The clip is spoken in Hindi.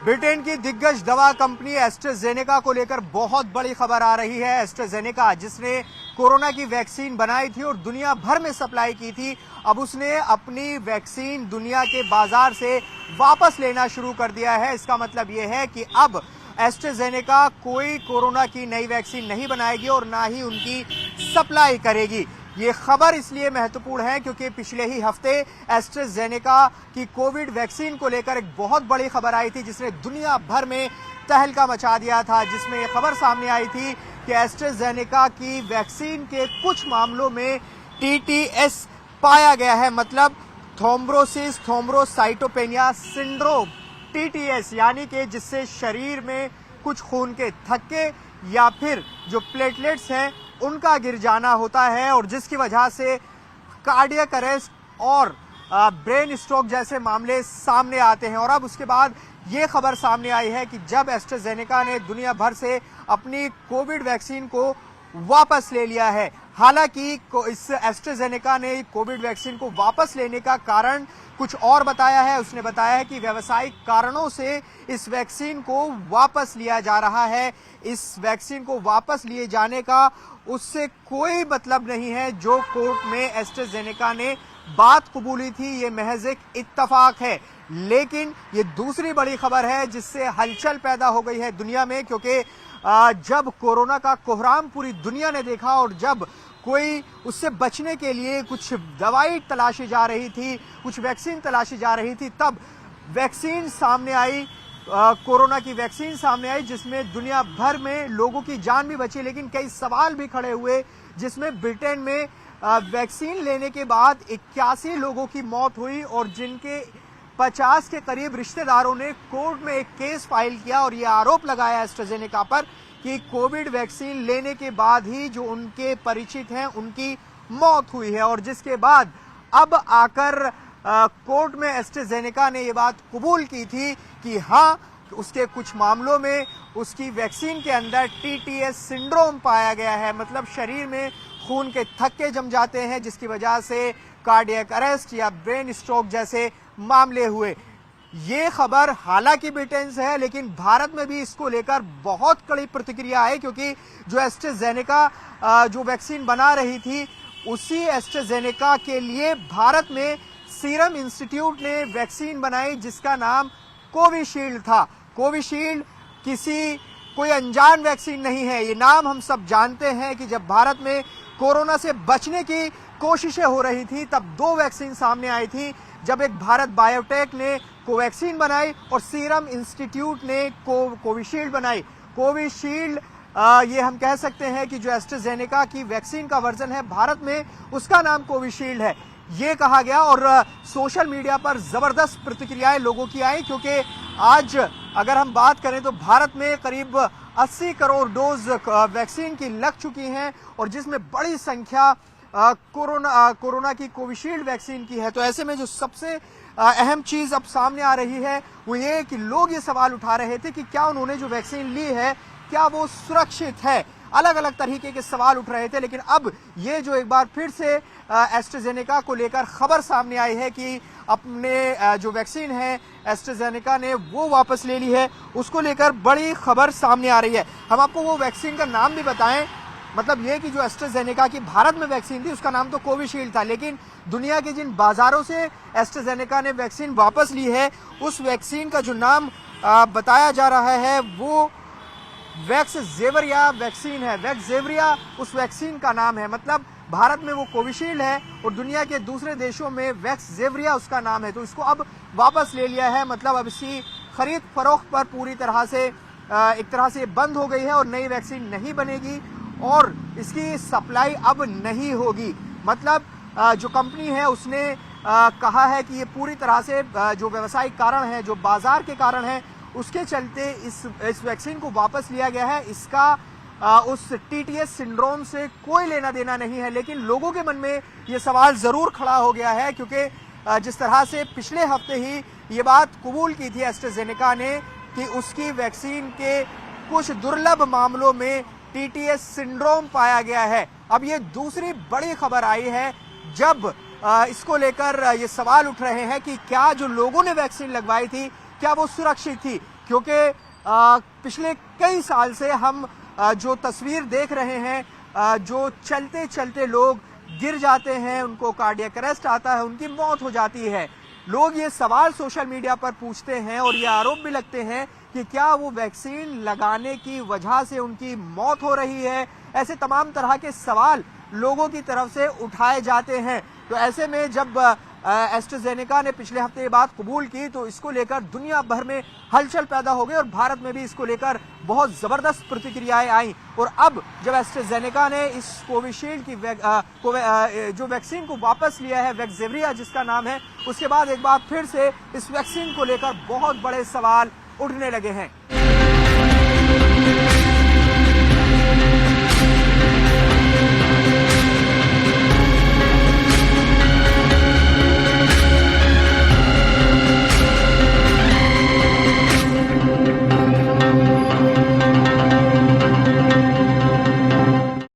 ब्रिटेन की दिग्गज दवा कंपनी एस्ट्राजेनेका को लेकर बहुत बड़ी खबर आ रही है। एस्ट्राजेनेका जिसने कोरोना की वैक्सीन बनाई थी और दुनिया भर में सप्लाई की थी, अब उसने अपनी वैक्सीन दुनिया के बाजार से वापस लेना शुरू कर दिया है। इसका मतलब यह है कि अब एस्ट्राजेनेका कोई कोरोना की नई वैक्सीन नहीं बनाएगी और ना ही उनकी सप्लाई करेगी। ये खबर इसलिए महत्वपूर्ण है क्योंकि पिछले ही हफ्ते एस्ट्राजेनेका की कोविड वैक्सीन को लेकर एक बहुत बड़ी खबर आई थी जिसने दुनिया भर में तहलका मचा दिया था, जिसमें यह खबर सामने आई थी कि एस्ट्राजेनेका की वैक्सीन के कुछ मामलों में टीटीएस पाया गया है, मतलब थ्रोम्बोसिस थ्रोम्बोसाइटोपेनिया सिंड्रोम, टीटीएस, यानी कि जिससे शरीर में कुछ खून के थक्के या फिर जो प्लेटलेट्स हैं उनका गिर जाना होता है और जिसकी वजह से कार्डियक अरेस्ट और ब्रेन स्ट्रोक जैसे मामले सामने आते हैं। और अब उसके बाद ये खबर सामने आई है कि जब एस्ट्राजेनेका ने दुनिया भर से अपनी कोविड वैक्सीन को वापस ले लिया है। हालांकि इस एस्ट्राजेनेका ने कोविड वैक्सीन को वापस लेने का कारण कुछ और बताया है। उसने बताया है कि व्यावसायिक कारणों से इस वैक्सीन को वापस लिया जा रहा है। इस वैक्सीन को वापस लिए जाने का उससे कोई मतलब नहीं है। जो कोर्ट में एस्ट्राजेनेका ने बात कबूली थी ये महज एक इत्तफाक है। लेकिन ये दूसरी बड़ी खबर है जिससे हलचल पैदा हो गई है दुनिया में, क्योंकि जब कोरोना का कोहराम पूरी दुनिया ने देखा और जब कोई उससे बचने के लिए कुछ दवाई तलाशी जा रही थी, कुछ वैक्सीन तलाशी जा रही थी, तब वैक्सीन सामने आई, कोरोना की वैक्सीन सामने आई जिसमें दुनिया भर में लोगों की जान भी बची, लेकिन कई सवाल भी खड़े हुए, जिसमें ब्रिटेन में वैक्सीन लेने के बाद 81 लोगों की मौत हुई और जिनके 50 के करीब रिश्तेदारों ने कोर्ट में एक केस फाइल किया और ये आरोप लगाया एस्ट्राजेनेका पर कि कोविड वैक्सीन लेने के बाद ही जो उनके परिचित हैं उनकी मौत हुई है। और जिसके बाद अब आकर कोर्ट में एस्ट्राजेनेका ने ये बात कबूल की थी कि हाँ, उसके कुछ मामलों में उसकी वैक्सीन के अंदर टीटीएस सिंड्रोम पाया गया है, मतलब शरीर में खून के थक्के जम जाते हैं जिसकी वजह से कार्डियक अरेस्ट या ब्रेन स्ट्रोक जैसे मामले हुए। ये खबर हालांकि ब्रिटेन से है, लेकिन भारत में भी इसको लेकर बहुत कड़ी प्रतिक्रिया है, क्योंकि जो एस्ट्राजेनेका जो वैक्सीन बना रही थी उसी एस्ट्राजेनेका के लिए भारत में सीरम इंस्टीट्यूट ने वैक्सीन बनाई जिसका नाम कोविशील्ड था। कोविशील्ड कोई अनजान वैक्सीन नहीं है, ये नाम हम सब जानते हैं कि जब भारत में कोरोना से बचने की कोशिशें हो रही थी तब दो वैक्सीन सामने आई थी। जब एक भारत बायोटेक ने कोवैक्सीन बनाई और सीरम इंस्टीट्यूट ने कोविशील्ड बनाई। कोविशील्ड ये हम कह सकते हैं कि जो एस्ट्राजेनेका की वैक्सीन का वर्जन है भारत में, उसका नाम कोविशील्ड है, ये कहा गया। और सोशल मीडिया पर जबरदस्त प्रतिक्रियाएं लोगों की आई, क्योंकि आज अगर हम बात करें तो भारत में करीब 80 करोड़ डोज वैक्सीन की लग चुकी हैं और जिसमें बड़ी संख्या कोरोना की कोविशील्ड वैक्सीन की है। तो ऐसे में जो सबसे अहम चीज अब सामने आ रही है वो ये कि लोग ये सवाल उठा रहे थे कि क्या उन्होंने जो वैक्सीन ली है क्या वो सुरक्षित है। अलग अलग तरीके के सवाल उठ रहे थे, लेकिन अब ये जो एक बार फिर से एस्ट्राजेनेका को लेकर खबर सामने आई है कि अपने जो वैक्सीन है एस्ट्राजेनेका ने वो वापस ले ली है, उसको लेकर बड़ी खबर सामने आ रही है। हम आपको वो वैक्सीन का नाम भी बताएं, मतलब ये कि जो एस्ट्राजेनेका की भारत में वैक्सीन थी उसका नाम तो कोविशील्ड था, लेकिन दुनिया के जिन बाजारों से एस्ट्राजेनेका ने वैक्सीन वापस ली है उस वैक्सीन का जो नाम बताया जा रहा है वो वैक्सजेवरिया वैक्सीन है। वैक्सजेवरिया उस वैक्सीन का नाम है, मतलब भारत में वो कोविशील्ड है और दुनिया के दूसरे देशों में वैक्सजेवरिया उसका नाम है। तो इसको अब वापस ले लिया है, मतलब अब इसकी खरीद फरोख्त पर पूरी तरह से एक तरह से बंद हो गई है और नई वैक्सीन नहीं बनेगी और इसकी सप्लाई अब नहीं होगी। मतलब जो कंपनी है उसने कहा है कि ये पूरी तरह से जो व्यावसायिक कारण है, जो बाजार के कारण है, उसके चलते इस वैक्सीन को वापस लिया गया है। इसका उस टीटीएस सिंड्रोम से कोई लेना देना नहीं है, लेकिन लोगों के मन में ये सवाल जरूर खड़ा हो गया है, क्योंकि जिस तरह से पिछले हफ्ते ही ये बात कबूल की थी एस्ट्राजेनेका ने कि उसकी वैक्सीन के कुछ दुर्लभ मामलों में टीटीएस सिंड्रोम पाया गया है। अब ये दूसरी बड़ी खबर आई है जब इसको लेकर ये सवाल उठ रहे हैं कि क्या जो लोगों ने वैक्सीन लगवाई थी क्या वो सुरक्षित थी? क्योंकि पिछले कई साल से हम जो तस्वीर देख रहे हैं, जो चलते चलते लोग गिर जाते हैं, उनको कार्डियक अरेस्ट आता है, उनकी मौत हो जाती है। लोग ये सवाल सोशल मीडिया पर पूछते हैं और ये आरोप भी लगते हैं कि क्या वो वैक्सीन लगाने की वजह से उनकी मौत हो रही है। ऐसे तमाम तरह के सवाल लोगों की तरफ से उठाए जाते हैं। तो ऐसे में जब एस्ट्राजेनेका ने पिछले हफ्ते ये बात कबूल की तो इसको लेकर दुनिया भर में हलचल पैदा हो गई और भारत में भी इसको लेकर बहुत जबरदस्त प्रतिक्रियाएं आई। और अब जब एस्ट्राजेनेका ने इस कोविशील्ड की जो वैक्सीन को वापस लिया है, वैक्सेवरिया जिसका नाम है, उसके बाद एक बार फिर से इस वैक्सीन को लेकर बहुत बड़े सवाल उठने लगे हैं।